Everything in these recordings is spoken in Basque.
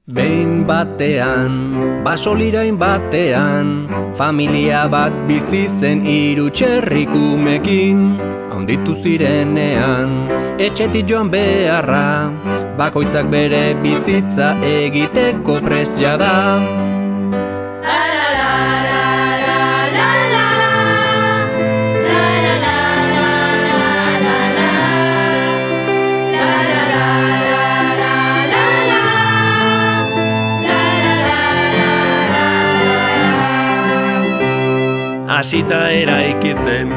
Behin batean, basolirain batean, familia bat bizi zen hiru txerrikumekin. Handitu zirenean, etxetik joan beharra, bakoitzak bere bizitza egiteko prest jada. Hasita eraikitzen,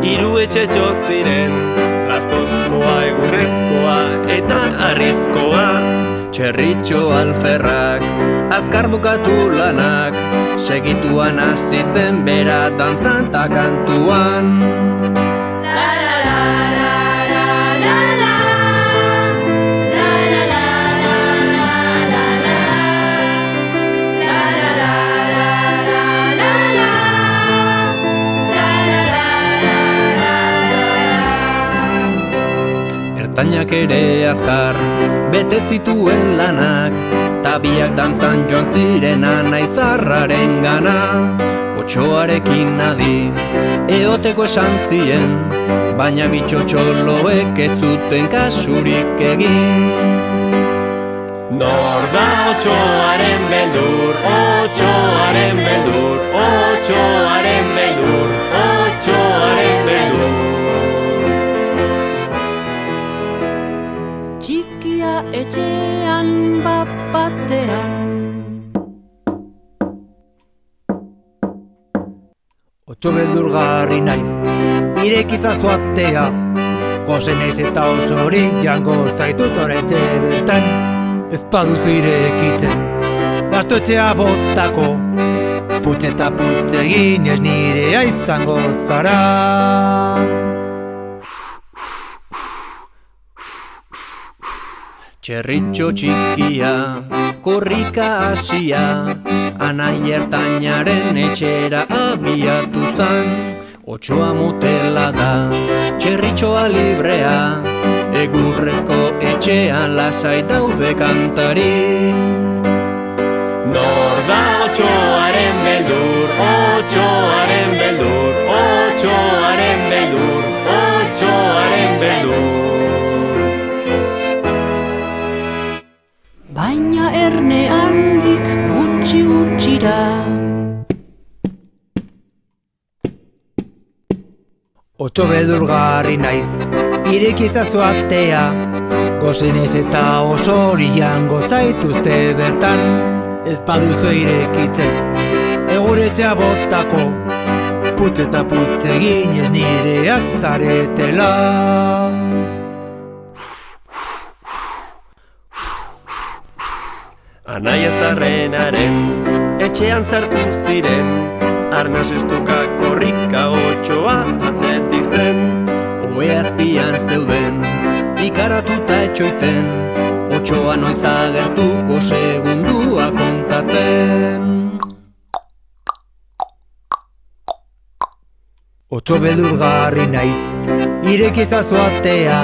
hiru etxetxo ziren, lastozkoa, egurrezkoa eta harrizkoa. Txerritxo alferrak, azkar bukatu lanak, segituan hasi zen bera dantzan ta kantuan. Ertainak ere azkar, bete zituen lanak, tabiak dantzan joan ziren anaizarraren gana. Otxoarekin adi, eoteko esan zien, baina bitxotxoloek ez zuten kasurik egin. Nor da otxoaren beldur, otxoaren beldur, otxoaren beldur, otxoaren beldur. Txikia etxean bat-batean, Otxo beldurgarri naiz, irekizazu atea, goze naiz eta osorik jango zaitut oraintxe bertan. Ez baduzu irekitzen, gaztotxea botako, putz eta putz egin ez nirea izango zara. Txerritxo txikia, korrika hasia, anai ertainaren etxera abiatu zan. Otxoa motela da, txerritxoa librea, egurrezko etxean lasai daude kantari. Nor da otxoaren beldur, otxoaren beldur, otxoaren beldur, otxoaren beldur. baina erne handik utxi-utxira. Otxo beldurgarri naiz, irekizazu atea, goze naiz eta osorian gozaituzte bertan. Ez baduzu irekitzen, eguretxea botako, putz eta putz egin ez nireak zaretela. Anaia zarrenaren etxean sartu ziren, arnas estuka korrika otxoa atzetik zen. Ohe azpian zeuden, ikaratuta etxoiten, otxoa noiz agertuko segundua kontatzen. Otxo beldurgarri naiz, irekizazu atea,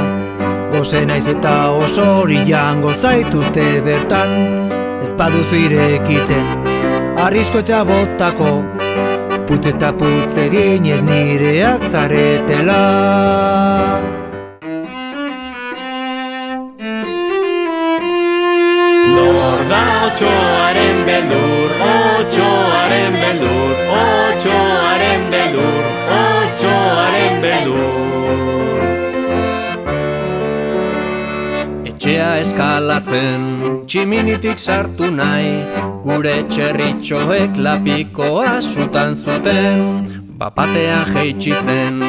goze naiz eta osorian gozaituzte bertan. Ez baduzu irekitzen, arriskotxa botako, putz eta putz egin ez nireak zaretela. Nor da otxoaren beldur, otxoaren beldur, otxoaren beldur, otxoaren beldur. Etxea eskalatzen, tximinitik sartu nahi, gure txerritxoek lapikoa sutan zuten. Bapatean jeitsi zen,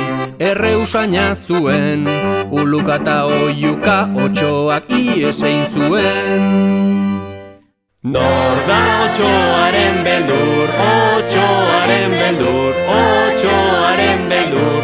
erre usaina zuen, uluka eta oiuka otxoak iesein zuen. Nor da otxoaren beldur, otxoaren beldur, otxoaren beldur,